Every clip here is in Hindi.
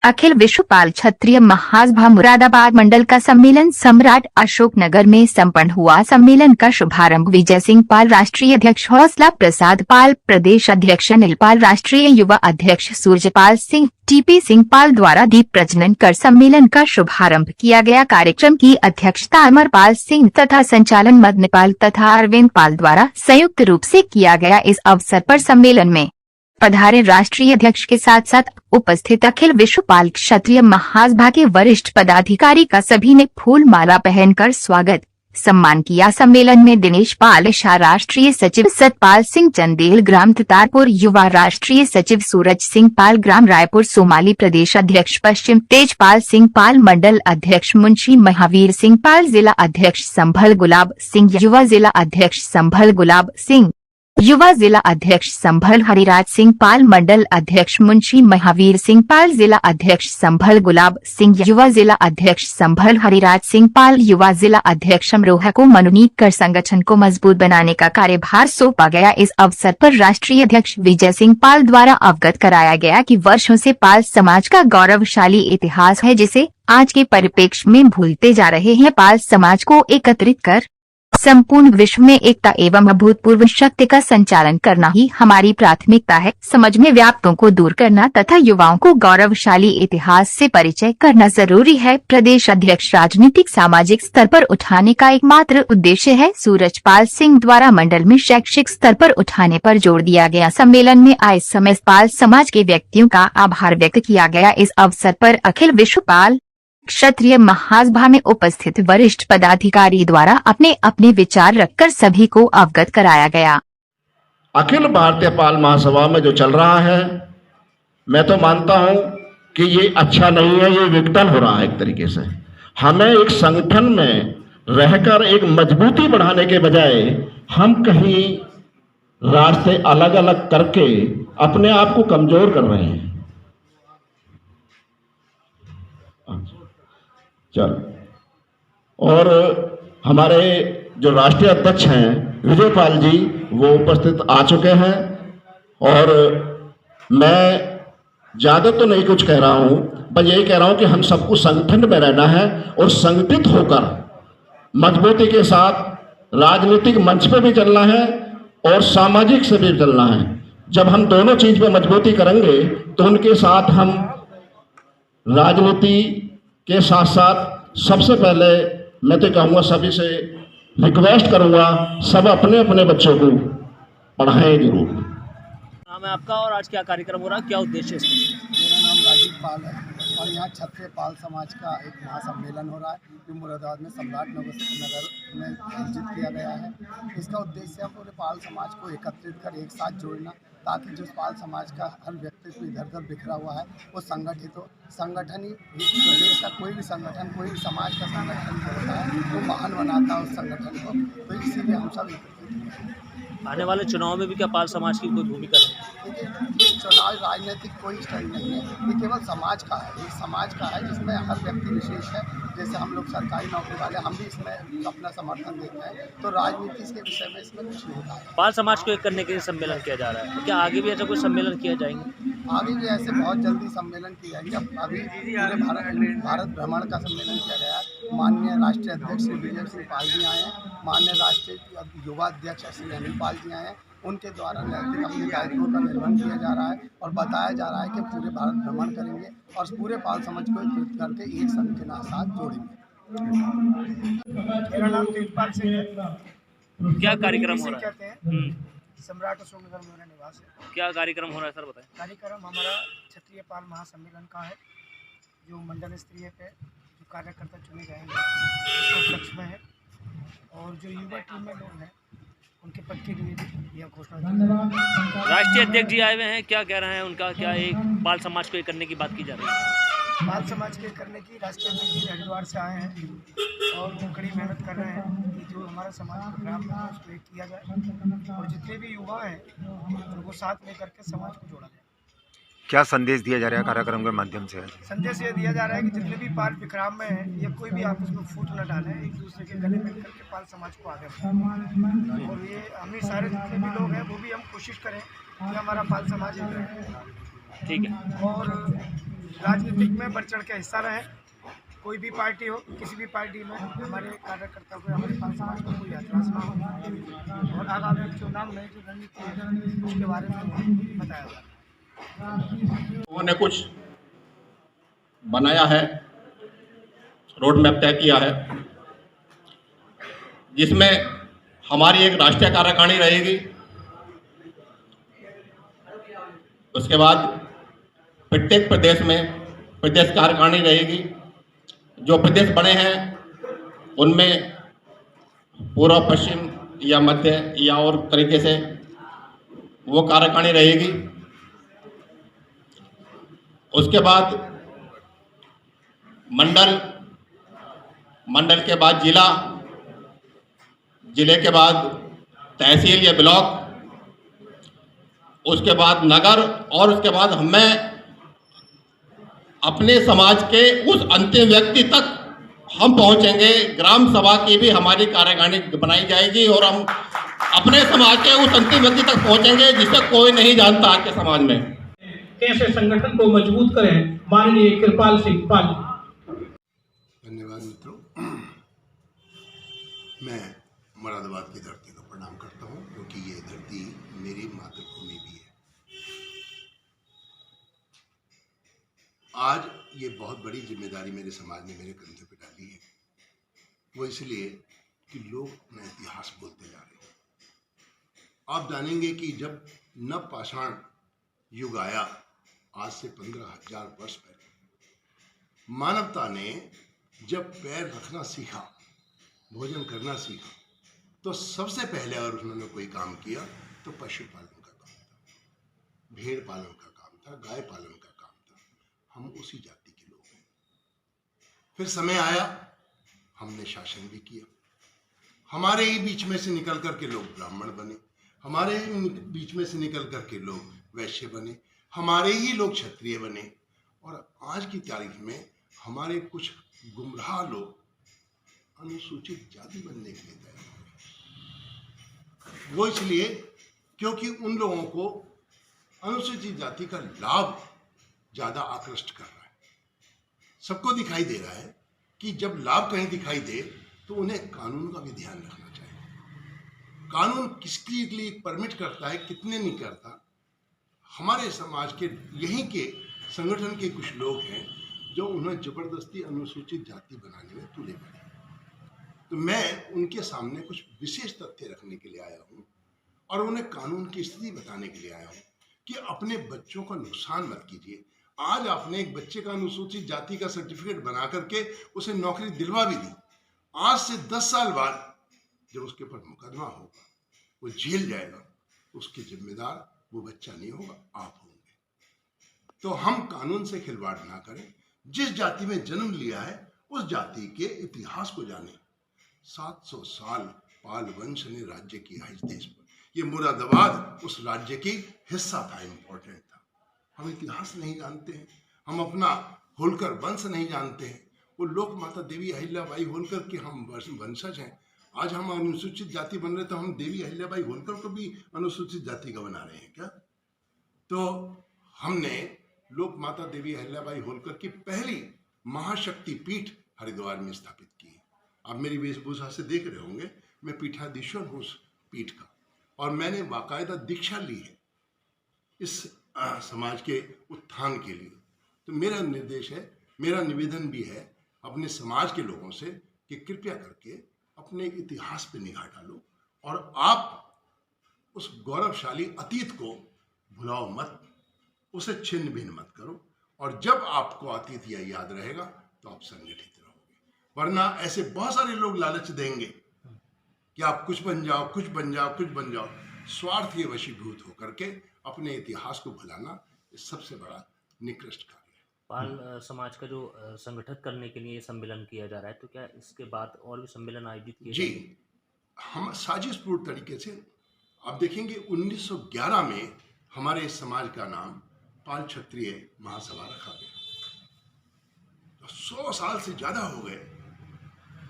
अखिल विश्व पाल क्षत्रिय महासभा मुरादाबाद मंडल का सम्मेलन सम्राट अशोकनगर में संपन्न हुआ। सम्मेलन का शुभारंभ विजय सिंह पाल, राष्ट्रीय अध्यक्ष हौसला प्रसाद पाल, प्रदेश अध्यक्ष अनिल पाल, राष्ट्रीय युवा अध्यक्ष सूर्यपाल सिंह, टीपी सिंह पाल द्वारा दीप प्रज्वलन कर सम्मेलन का शुभारंभ किया गया। कार्यक्रम की अध्यक्षता अमरपाल सिंह तथा संचालन मदन पाल तथा अरविंद पाल द्वारा संयुक्त रूप से किया गया। इस अवसर पर सम्मेलन में पधारे राष्ट्रीय अध्यक्ष के साथ साथ उपस्थित अखिल विश्व पाल क्षत्रिय महासभा के वरिष्ठ पदाधिकारी का सभी ने फूल माला पहनकर स्वागत सम्मान किया। सम्मेलन में दिनेश पाल शाह, राष्ट्रीय सचिव सतपाल सिंह चंदेल, ग्राम तारपुर, युवा राष्ट्रीय सचिव सूरज सिंह पाल, ग्राम रायपुर, सोमाली, प्रदेश अध्यक्ष पश्चिम तेजपाल सिंह पाल, मंडल अध्यक्ष मुंशी महावीर सिंह पाल, जिला अध्यक्ष संभल गुलाब सिंह, युवा जिला अध्यक्ष संभल गुलाब सिंह, युवा जिला अध्यक्ष संभल हरिराज सिंह पाल, मंडल अध्यक्ष मुंशी महावीर सिंह पाल, जिला अध्यक्ष संभल गुलाब सिंह, युवा जिला अध्यक्ष संभल हरिराज सिंह पाल, युवा जिला अध्यक्ष अमरोहा को मनोनीत कर संगठन को मजबूत बनाने का कार्यभार सौंपा गया। इस अवसर पर राष्ट्रीय अध्यक्ष विजय सिंह पाल द्वारा अवगत कराया गया कि वर्षों से पाल समाज का गौरवशाली इतिहास है, जिसे आज के परिप्रेक्ष्य में भूलते जा रहे हैं। पाल समाज को एकत्रित कर संपूर्ण विश्व में एकता एवं अभूतपूर्व शक्ति का संचालन करना ही हमारी प्राथमिकता है। समाज में व्याप्तों को दूर करना तथा युवाओं को गौरवशाली इतिहास से परिचय करना जरूरी है। प्रदेश अध्यक्ष राजनीतिक सामाजिक स्तर पर उठाने का एकमात्र उद्देश्य है। सूरजपाल सिंह द्वारा मंडल में शैक्षिक स्तर पर उठाने पर जोर दिया गया। सम्मेलन में आए समस्त पाल समाज के व्यक्तियों का आभार व्यक्त किया गया। इस अवसर पर अखिल विश्व पाल क्षत्रिय महासभा में उपस्थित वरिष्ठ पदाधिकारी द्वारा अपने अपने विचार रखकर सभी को अवगत कराया गया। अखिल भारतीय पाल महासभा में जो चल रहा है, मैं तो मानता हूं कि ये अच्छा नहीं है, ये विघटन हो रहा है। एक तरीके से हमें एक संगठन में रहकर एक मजबूती बढ़ाने के बजाय हम कहीं रास्ते अलग अलग करके अपने आप को कमजोर कर रहे हैं। चल, और हमारे जो राष्ट्रीय अध्यक्ष हैं विजय पाल जी, वो उपस्थित आ चुके हैं। और मैं ज़्यादा तो नहीं कुछ कह रहा हूँ, बस यही कह रहा हूँ कि हम सबको संगठन में रहना है और संगठित होकर मजबूती के साथ राजनीतिक मंच पे भी चलना है और सामाजिक से भी चलना है। जब हम दोनों चीज़ पे मजबूती करेंगे तो उनके साथ हम राजनीति के साथ साथ सबसे पहले मैं तो कहूँगा, सभी से रिक्वेस्ट करूँगा, सब अपने अपने बच्चों को पढ़ाएं जरूर। नाम है आपका और आज क्या कार्यक्रम हो रहा है, क्या उद्देश्य है इसमें? मेरा नाम राजीव पाल है और यहाँ क्षत्रिय पाल समाज का एक महासम्मेलन हो रहा है जो मुरादाबाद में सम्राट नगर में आयोजित किया गया है। इसका उद्देश्य है पूरे पाल समाज को एकत्रित कर एक साथ जोड़ना, ताकि जो पाल समाज का हर व्यक्तित्व इधर उधर बिखरा हुआ है वो संगठित हो। संगठन ही देश का कोई भी संगठन, कोई भी समाज का संगठन जो होता है वो महान बनाता है उस संगठन को। तो इसीलिए हम सब आने वाले चुनाव में भी क्या पाल समाज की कोई भूमिका है? देखिए, चुनाव राजनीतिक कोई स्टाइल नहीं है, ये केवल समाज का है। ये समाज का है जिसमें हर व्यक्ति विशेष है। जैसे हम लोग सरकारी नौकरी वाले, हम भी इसमें अपना समर्थन देते हैं। तो राजनीति के विषय में इसमें कुछ नहीं होता है। पाल समाज को एक करने के लिए सम्मेलन किया जा रहा है, तो क्या आगे भी ऐसा कोई सम्मेलन किया जाएंगे? आगे भी ऐसे बहुत जल्दी सम्मेलन किया जाएंगे। अब अभी पूरे भारत भ्रमण का सम्मेलन किया गया है। माननीय राष्ट्रीय अध्यक्ष श्री विजय सिंह पाल जी आए हैं, माननीय राष्ट्रीय युवा अध्यक्ष श्री अनिल पाल जी आए हैं। उनके द्वारा नैतिक अपने दायित्वों का निर्वहन किया जा रहा है और बताया जा रहा है कि पूरे भारत भ्रमण करेंगे और पूरे पाल समाज को एकत्रित करके एक संघ के साथ जोड़ेंगे। मेरा नाम तेजपाल सिंह है। क्या कार्यक्रम हो रहा है? सम्राट अशोकनगर में मेरा निवास है। क्या कार्यक्रम हो रहा है सर, बताएं। कार्यक्रम हमारा क्षत्रिय पाल महासम्मेलन का है, जो मंडल स्तरीय पे जो कार्यकर्ता चुने जाएंगे उसके उपलक्ष्य में है। और जो युवा टीम में लोग हैं उनके पद के लिए भी यह घोषणा की। राष्ट्रीय अध्यक्ष जी आए हुए हैं, क्या कह रहे हैं? उनका क्या एक पाल समाज को एक करने की बात की जा रही है? पाल समाज के करने की राष्ट्रीय अध्यक्ष जी हरिद्वार से आए हैं और वो कड़ी मेहनत कर रहे हैं कि जो हमारा समाज प्रोग्राम है उसको एक किया जाए और जितने भी युवा हैं उनको साथ में करके समाज को जोड़ा जाए। क्या संदेश दिया जा रहा है कार्यक्रम के माध्यम से? संदेश ये दिया जा रहा है कि जितने भी पाल विक्राम में हैं ये कोई भी आपस में फूट न डालें, एक दूसरे के गले मिल करके पाल समाज को आगे बढ़ाएं। और ये हम ही सारे जितने भी लोग हैं वो भी हम कोशिश करें कि हमारा पाल समाज एक रहे। ठीक है। और राजनीतिक में बढ़ चढ़ के हिस्सा रहे। कोई भी पार्टी हो, किसी भी पार्टी में हमारे कार्यकर्ता को, हमारे पाल समाज को कोई ऐतराज ना हो, और आगामी चुनाव में जो रणनीति है उसके बारे में बताया जाए। लोगों ने कुछ बनाया है, रोड मैप तय किया है, जिसमें हमारी एक राष्ट्रीय कार्यकारिणी रहेगी। उसके बाद प्रत्येक प्रदेश में प्रदेश कार्यकारिणी रहेगी। जो प्रदेश बने हैं उनमें पूर्व, पश्चिम या मध्य या और तरीके से वो कार्यकारिणी रहेगी। उसके बाद मंडल, मंडल के बाद जिला, जिले के बाद तहसील या ब्लॉक, उसके बाद नगर, और उसके बाद हमें अपने समाज के उस अंतिम व्यक्ति तक हम पहुंचेंगे। ग्राम सभा की भी हमारी कार्यकारिणी बनाई जाएगी और हम अपने समाज के उस अंतिम व्यक्ति तक पहुंचेंगे जिसे कोई नहीं जानता आज के समाज में। कैसे संगठन को मजबूत करें, माननीय कृपाल सिंह पाल। धन्यवाद मित्रों, मैं मुरादाबाद की धरती को प्रणाम करता हूं, क्योंकि ये धरती मेरी मातृभूमि भी है। आज ये बहुत बड़ी जिम्मेदारी मेरे समाज ने मेरे कंधे पे डाली है। वो इसलिए कि लोग अपना इतिहास बोलते जा रहे हैं। आप जानेंगे कि जब नवपाषाण युग आया, आज से 15,000 वर्ष पहले, मानवता ने जब पैर रखना सीखा, भोजन करना सीखा, तो सबसे पहले अगर उन्होंने कोई काम किया तो पशुपालन का काम था, भेड़ पालन का काम था, गाय पालन का काम था। हम उसी जाति के लोग हैं। फिर समय आया, हमने शासन भी किया। हमारे ही बीच में से निकल करके लोग ब्राह्मण बने, हमारे ही बीच में से निकल करके लोग वैश्य बने, हमारे ही लोग क्षत्रिय बने, और आज की तारीख में हमारे कुछ गुमराह लोग अनुसूचित जाति बनने के लिए तैयार हो गए। वो इसलिए क्योंकि उन लोगों को अनुसूचित जाति का लाभ ज्यादा आकृष्ट कर रहा है। सबको दिखाई दे रहा है कि जब लाभ कहीं दिखाई दे तो उन्हें कानून का भी ध्यान रखना चाहिए। कानून किसके लिए परमिट करता है, कितने नहीं करता। हमारे समाज के यहीं के संगठन के कुछ लोग हैं जो उन्हें जबरदस्ती अनुसूचित जाति बनाने में तुले पड़े। तो मैं उनके सामने कुछ विशेष तथ्य रखने के लिए आया हूँ और उन्हें कानून की स्थिति बताने के लिए आया हूँ कि अपने बच्चों का नुकसान मत कीजिए। आज आपने एक बच्चे का अनुसूचित जाति का सर्टिफिकेट बना करके उसे नौकरी दिलवा भी दी। आज से 10 साल बाद जब उसके ऊपर मुकदमा होगा, वो जेल जाएगा, उसके जिम्मेदार वो बच्चा नहीं होगा, आप होंगे। तो हम कानून से खिलवाड़ ना करें। जिस जाति में जन्म लिया है उस जाति के इतिहास को जानें। 700 साल पाल वंश ने राज्य किया इस देश पर। ये मुरादाबाद उस राज्य की हिस्सा था, इंपॉर्टेंट था। हम इतिहास नहीं जानते हैं, हम अपना होलकर वंश नहीं जानते हैं। वो लोक माता देवी अहिल्याबाई होलकर के हम वंशज हैं। आज हम अनुसूचित जाति बन रहे तो हम देवी अहिल्याबाई होलकर को भी अनुसूचित जाति का बना रहे हैं क्या? तो हमने लोक माता देवी अहिल्याबाई होलकर की पहली महाशक्ति पीठ हरिद्वार में स्थापित की है। आप मेरी वेशभूषा से देख रहे होंगे, मैं पीठाधीश्वर हूँ उस पीठ का, और मैंने बाकायदा दीक्षा ली है इस समाज के उत्थान के लिए। तो मेरा निर्देश है, मेरा निवेदन भी है अपने समाज के लोगों से कि कृपया करके अपने इतिहास पे निगाह डालो और आप उस गौरवशाली अतीत को भुलाओ मत, उसे छिन्न भिन्न मत करो। और जब आपको अतीत यह याद रहेगा तो आप संगठित रहोगे। वरना ऐसे बहुत सारे लोग लालच देंगे कि आप कुछ बन जाओ, कुछ बन जाओ, कुछ बन जाओ। स्वार्थ के वशीभूत होकर के अपने इतिहास को भुलाना सबसे बड़ा निकृष्ट कार्य है। पाल समाज का जो संगठित करने के लिए सम्मेलन किया जा रहा है, तो क्या इसके बाद और भी सम्मेलन आयोजित किए जी, हम साजिशपूर्ण तरीके से आप देखेंगे 1911 में हमारे समाज का नाम पाल क्षत्रिय महासभा रखा गया। 100 साल से ज्यादा हो गए।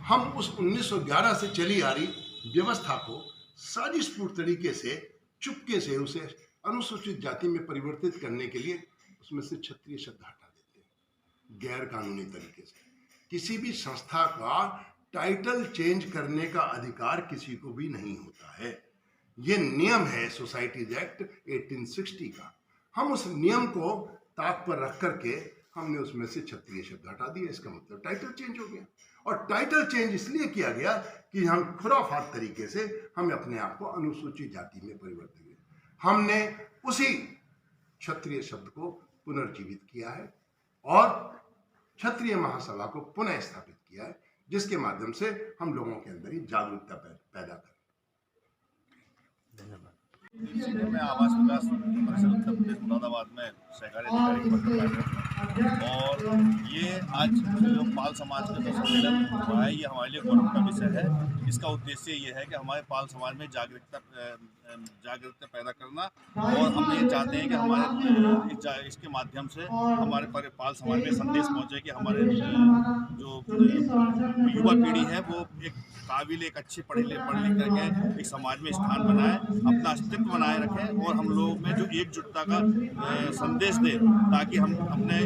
हम उस 1911 से चली आ रही व्यवस्था को साजिशपूर्ण तरीके से चुपके से उसे अनुसूचित जाति में परिवर्तित करने के लिए उसमें से क्षत्रिय शब्द हटा देते हैं। गैर कानूनी तरीके से। किसी भी संस्था का टाइटल चेंज करने का अधिकार किसी को भी नहीं होता है। ये नियम है सोसाइटीज एक्ट 1860 का। हम उस नियम को ताक पर रख करके हमने उसमें से क्षत्रिय शब्द हटा दिया। इसका मतलब टाइटल चेंज हो गया। और टाइटल चेंज इसलिए किया गया कि हम खुराफात तरीके से हमें अपने आप को अनुसूचित जाति में परिवर्तित किया। हमने उसी क्षत्रिय शब्द को पुनर्जीवित किया है और क्षत्रिय महासभा को पुनः स्थापित किया है, जिसके माध्यम से हम लोगों के अंदर ही जागरूकता पैदा करें। मैं आवास विकास परिषद उत्तर प्रदेश मुरादाबाद में सहकारी अधिकारी पद पर हूं और ये आज जो पाल समाज का जो सम्मेलन हुआ है, ये हमारे लिए गौरव का विषय है। इसका उद्देश्य ये है कि हमारे पाल समाज में जागरूकता पैदा करना और हम ये चाहते हैं कि हमारे इसके माध्यम से हमारे पाल समाज में संदेश पहुँचे कि हमारे जो युवा पीढ़ी है वो एक काबिल, एक अच्छी पढ़ लिख करके एक समाज में स्थान बनाए, अपना अस्तित्व बनाए रखें और हम लोग में जो एकजुटता का संदेश दे, ताकि हम अपने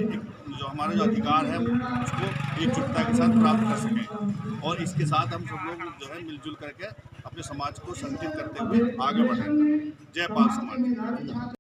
जो हमारा जो अधिकार है उसको एकजुटता के साथ प्राप्त कर सकें। और इसके साथ हम सब लोग जो है मिलजुल करके अपने समाज को संगठित करते हुए आगे बढ़ें। जय पाल समाज।